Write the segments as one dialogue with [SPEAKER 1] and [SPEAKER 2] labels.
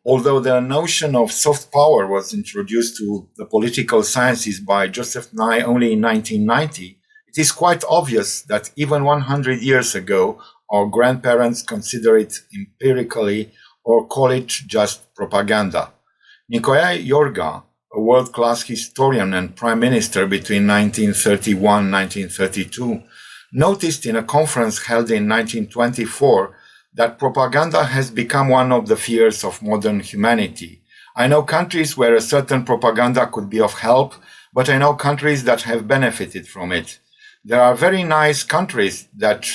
[SPEAKER 1] Although the notion of soft power was introduced to the political sciences by Joseph Nye only in 1990, it is quite obvious that even 100 years ago, our grandparents considered it empirically or call it just propaganda. Nicolae Iorga, a world-class historian and prime minister between 1931 and 1932, noticed in a conference held in 1924 that propaganda has become one of the fears of modern humanity. I know countries where a certain propaganda could be of help, but I know countries that have benefited from it. There are very nice countries that,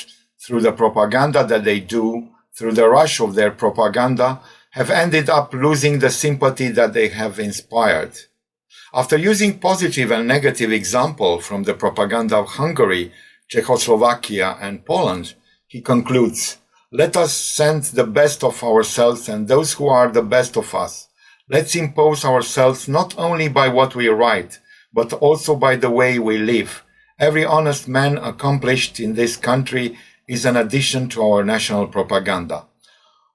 [SPEAKER 1] through the propaganda that they do, through the rush of their propaganda, have ended up losing the sympathy that they have inspired. After using positive and negative examples from the propaganda of Hungary, Czechoslovakia, and Poland, he concludes, "Let us send the best of ourselves and those who are the best of us. Let's impose ourselves not only by what we write, but also by the way we live. Every honest man accomplished in this country is an addition to our national propaganda."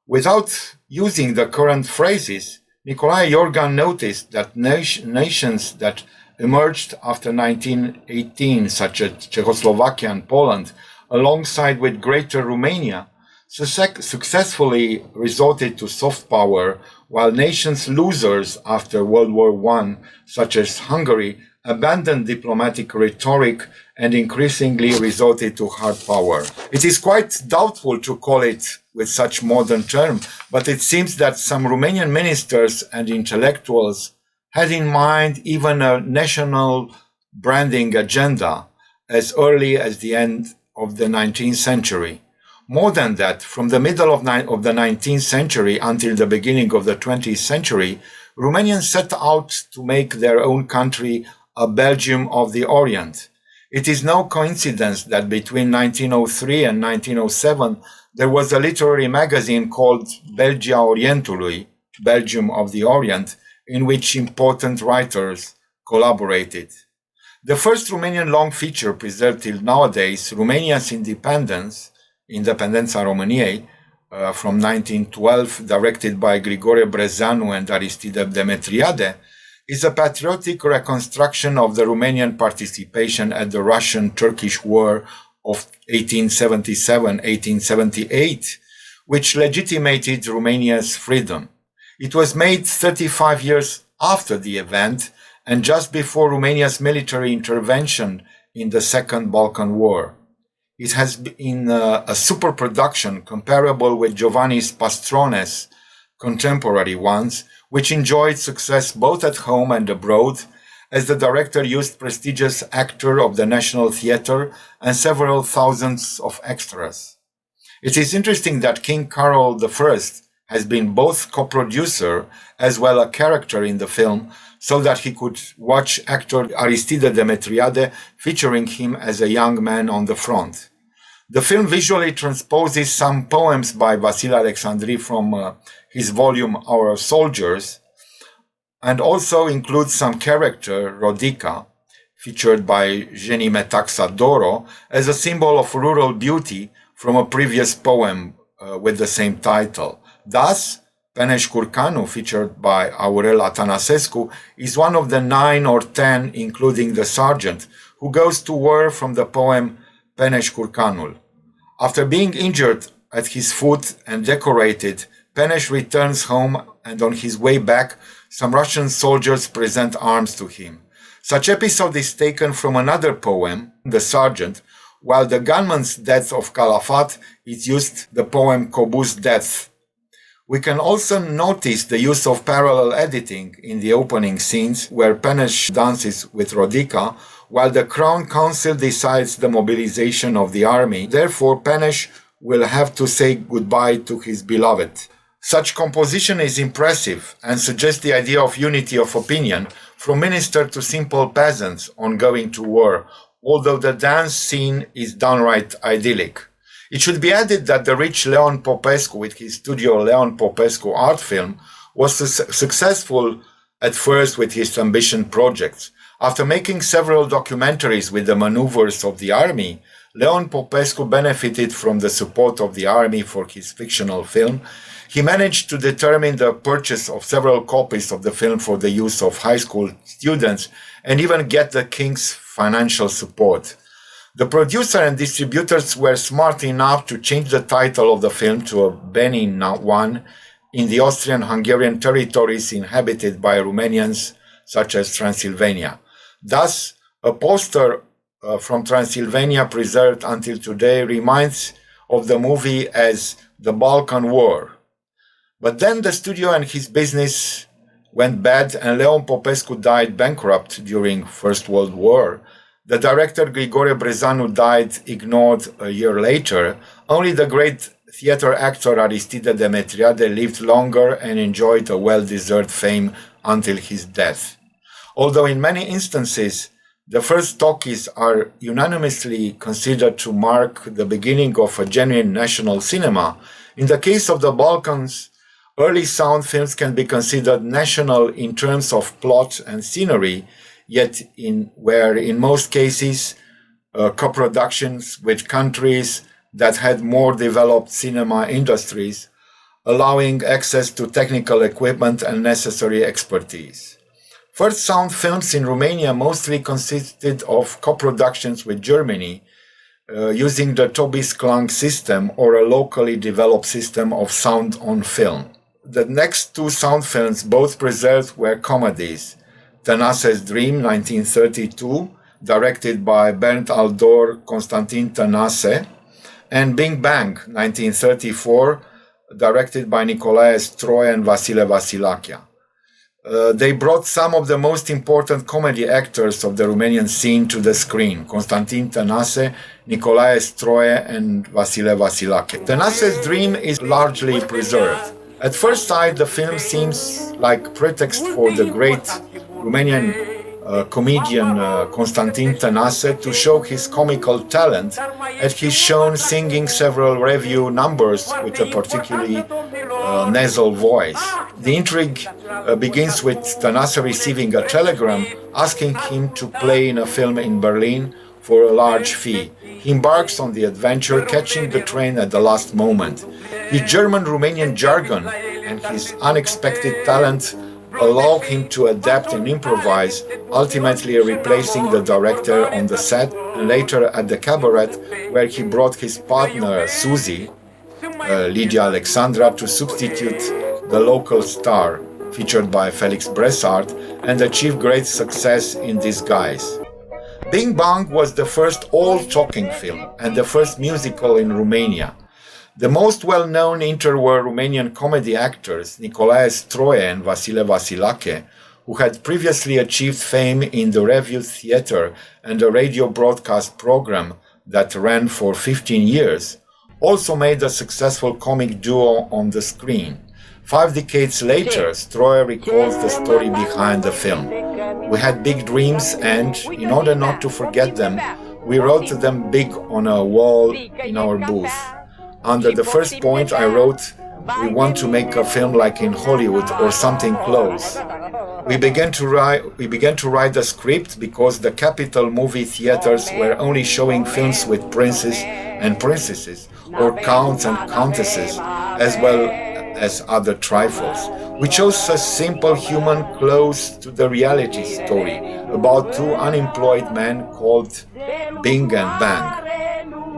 [SPEAKER 1] Without using the current phrases, Nicolae Iorga noticed that nations that emerged after 1918, such as Czechoslovakia and Poland, alongside with Greater Romania, successfully resorted to soft power, while nations losers after World War I, such as Hungary, abandoned diplomatic rhetoric and increasingly resorted to hard power. It is quite doubtful to call it with such modern term, but it seems that some Romanian ministers and intellectuals had in mind even a national branding agenda as early as the end of the 19th century. More than that, from the middle of the 19th century until the beginning of the 20th century, Romanians set out to make their own country a Belgium of the Orient. It is no coincidence that between 1903 and 1907, there was a literary magazine called Belgia Orientului, Belgium of the Orient, in which important writers collaborated. The first Romanian long feature preserved till nowadays, Romania's Independence, Independența României, from 1912, directed by Grigore Brezeanu and Aristide Demetriade, is a patriotic reconstruction of the Romanian participation at the Russian-Turkish War of 1877-1878, which legitimated Romania's freedom. It was made 35 years after the event and just before Romania's military intervention in the Second Balkan War. It has been a super production comparable with Giovanni's Pastrone's contemporary ones, which enjoyed success both at home and abroad, as the director used prestigious actor of the National Theatre and several thousands of extras. It is interesting that King Carol I has been both co-producer as well a character in the film, so that he could watch actor Aristide Demetriade featuring him as a young man on the front. The film visually transposes some poems by Vasile Alexandri from his volume Our Soldiers, and also includes some character, Rodica, featured by Jenny Metaxa Doro, as a symbol of rural beauty from a previous poem with the same title. Thus, Peneș Curcanu, featured by Aurel Atanasescu, is one of the 9 or 10, including the sergeant, who goes to war from the poem Peneș Curcanul. After being injured at his foot and decorated, Peneș returns home, and on his way back, some Russian soldiers present arms to him. Such episode is taken from another poem, The Sergeant, while the gunman's death of Calafat is used the poem Cobuz's Death. We can also notice the use of parallel editing in the opening scenes where Peneș dances with Rodica, while the Crown Council decides the mobilization of the army. Therefore, Peneș will have to say goodbye to his beloved. Such composition is impressive and suggests the idea of unity of opinion from minister to simple peasants on going to war, although the dance scene is downright idyllic. It should be added that the rich Leon Popescu, with his studio Leon Popescu art film, was successful at first with his ambition projects. After making several documentaries with the maneuvers of the army, Leon Popescu benefited from the support of the army for his fictional film. He managed to determine the purchase of several copies of the film for the use of high school students and even get the king's financial support. The producer and distributors were smart enough to change the title of the film to a Benin one in the Austrian-Hungarian territories inhabited by Romanians such as Transylvania. Thus, a poster from Transylvania preserved until today reminds of the movie as the Balkan War. But then the studio and his business went bad and Leon Popescu died bankrupt during First World War. The director Grigore Brezanu died ignored a year later. Only the great theater actor Aristide Demetriade lived longer and enjoyed a well-deserved fame until his death. Although in many instances, the first talkies are unanimously considered to mark the beginning of a genuine national cinema, in the case of the Balkans, early sound films can be considered national in terms of plot and scenery, yet were in most cases co-productions with countries that had more developed cinema industries, allowing access to technical equipment and necessary expertise. First sound films in Romania mostly consisted of co-productions with Germany, using the Tobis Klang system or a locally developed system of sound on film. The next two sound films, both preserved, were comedies. Tănase's Dream, 1932, directed by Bernd Aldor, Constantin Tănase, and Bing Bang, 1934, directed by Nicolae Stroie and Vasile Vasilachea. They brought some of the most important comedy actors of the Romanian scene to the screen: Constantin Tănase, Nicolae Stroie, and Vasile Vasilachea. Tănase's Dream is largely preserved. At first sight, the film seems like pretext for the great Romanian comedian Constantin Tănase to show his comical talent, as he's shown singing several revue numbers with a particularly nasal voice. The intrigue begins with Tănase receiving a telegram asking him to play in a film in Berlin for a large fee. He embarks on the adventure, catching the train at the last moment. His German-Romanian jargon and his unexpected talent allow him to adapt and improvise, ultimately replacing the director on the set and later at the cabaret, where he brought his partner Țuțui, Lydia Alexandra, to substitute the local star, featured by Felix Bressart, and achieve great success in disguise. Bing Bang was the first all-talking film and the first musical in Romania. The most well-known interwar Romanian comedy actors, Nicolae Stroie and Vasile Vasilachea, who had previously achieved fame in the revue theater and a radio broadcast program that ran for 15 years, also made a successful comic duo on the screen. 5 decades later, Stroie recalls the story behind the film. We had big dreams and, in order not to forget them, we wrote them big on a wall in our booth. Under the first point I wrote, we want to make a film like in Hollywood or something close. We began to write the script because the capital movie theaters were only showing films with princes and princesses, or counts and countesses, as well as other trifles. We chose a simple human close to the reality story about 2 unemployed men called Bing and Bang.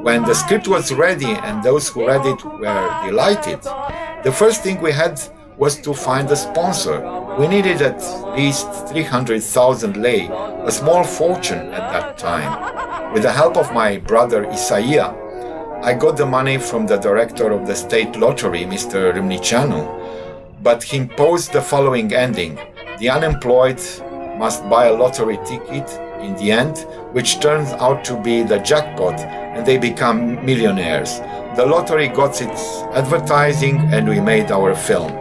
[SPEAKER 1] When the script was ready and those who read it were delighted, the first thing we had was to find a sponsor. We needed at least 300,000 lei, a small fortune at that time. With the help of my brother Isaia, I got the money from the director of the state lottery, Mr. Râmniceanu, but he imposed the following ending: the unemployed must buy a lottery ticket in the end, which turns out to be the jackpot, and they become millionaires. The lottery got its advertising and we made our film.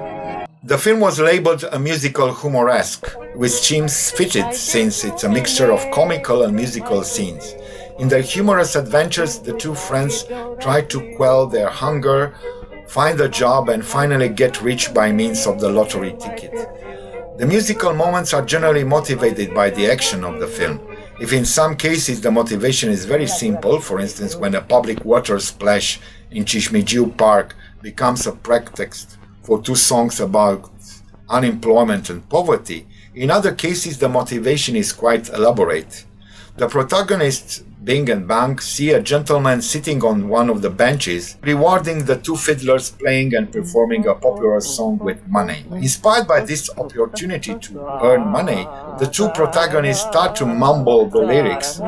[SPEAKER 1] The film was labeled a musical humoresque, which seems fitted since it's a mixture of comical and musical scenes. In their humorous adventures, the 2 friends try to quell their hunger, find a job, and finally get rich by means of the lottery ticket. The musical moments are generally motivated by the action of the film. If in some cases the motivation is very simple, for instance when a public water splash in Cismigiu Park becomes a pretext for two songs about unemployment and poverty. In other cases, the motivation is quite elaborate. The protagonists, Bing and Bang, see a gentleman sitting on one of the benches, rewarding the two fiddlers playing and performing a popular song with money. Inspired by this opportunity to earn money, the two protagonists start to mumble the lyrics,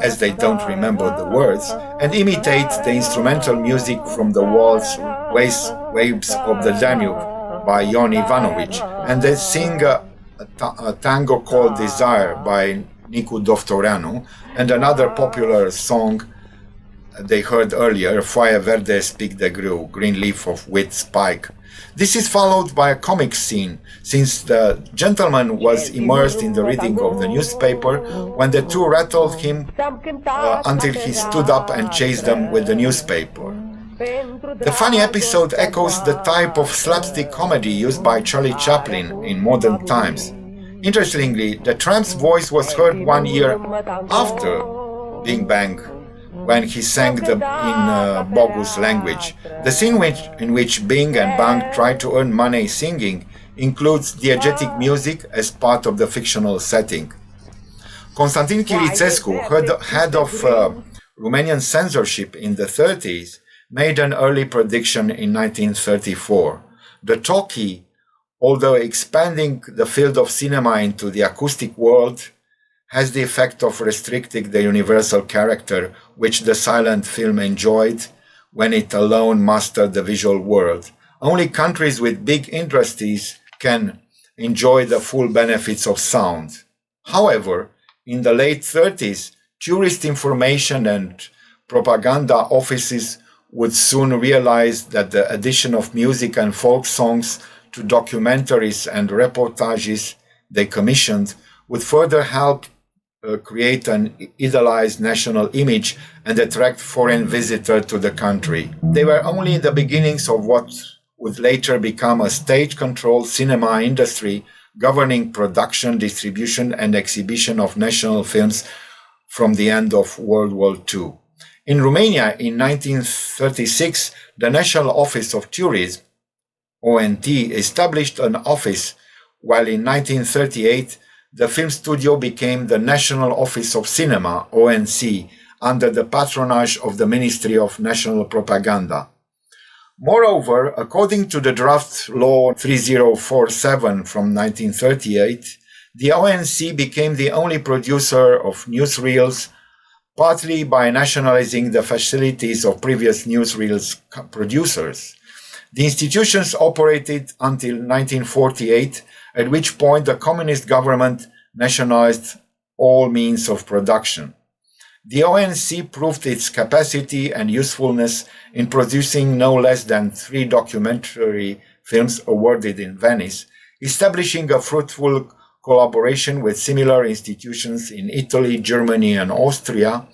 [SPEAKER 1] as they don't remember the words, and imitate the instrumental music from the waltz Waves of the Danube by Ion Ivanovic, and they sing a tango called Desire by Nicu Dovtoreanu, and another popular song they heard earlier, Foaia Verde Spic de Grâu, Green Leaf of Wheat Spike. This is followed by a comic scene, since the gentleman was immersed in the reading of the newspaper when the two rattled him until he stood up and chased them with the newspaper. The funny episode echoes the type of slapstick comedy used by Charlie Chaplin in modern times. Interestingly, the tramp's voice was heard 1 year after Bing Bang, when he sang in Bogus language. The scene in which Bing and Bang try to earn money singing includes diegetic music as part of the fictional setting. Constantin Chirițescu, head of Romanian censorship in the 30s, made an early prediction in 1934. The talkie, although expanding the field of cinema into the acoustic world, has the effect of restricting the universal character which the silent film enjoyed when it alone mastered the visual world. Only countries with big industries can enjoy the full benefits of sound. However, in the late 30s, tourist information and propaganda offices would soon realize that the addition of music and folk songs to documentaries and reportages they commissioned would further help create an idealized national image and attract foreign visitors to the country. They were only in the beginnings of what would later become a state-controlled cinema industry governing production, distribution, and exhibition of national films from the end of World War II. In Romania, in 1936, the National Office of Tourism, ONT, established an office, while in 1938, the film studio became the National Office of Cinema, ONC, under the patronage of the Ministry of National Propaganda. Moreover, according to the draft law 3047 from 1938, the ONC became the only producer of newsreels, partly by nationalizing the facilities of previous newsreels producers. The institutions operated until 1948, at which point the communist government nationalized all means of production. The ONC proved its capacity and usefulness in producing no less than 3 documentary films awarded in Venice, establishing a fruitful collaboration with similar institutions in Italy, Germany, and Austria,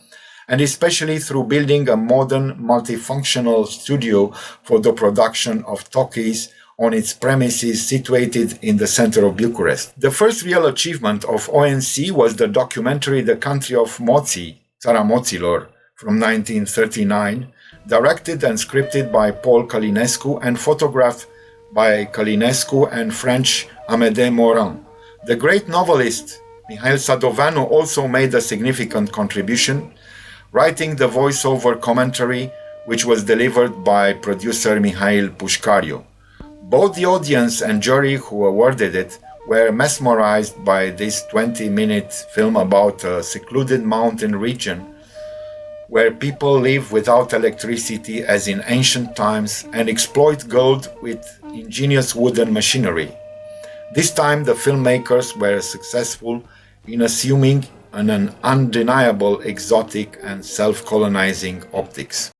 [SPEAKER 1] and especially through building a modern multifunctional studio for the production of talkies on its premises situated in the center of Bucharest. The first real achievement of ONC was the documentary The Country of Moții, Țara Moților, from 1939, directed and scripted by Paul Călinescu and photographed by Călinescu and French Amédée Morin. The great novelist Mihail Sadoveanu also made a significant contribution, writing the voiceover commentary, which was delivered by producer Mihail Pușcariu. Both the audience and jury who awarded it were mesmerized by this 20-minute film about a secluded mountain region where people live without electricity as in ancient times and exploit gold with ingenious wooden machinery. This time the filmmakers were successful in assuming an undeniable exotic and self-colonizing optics.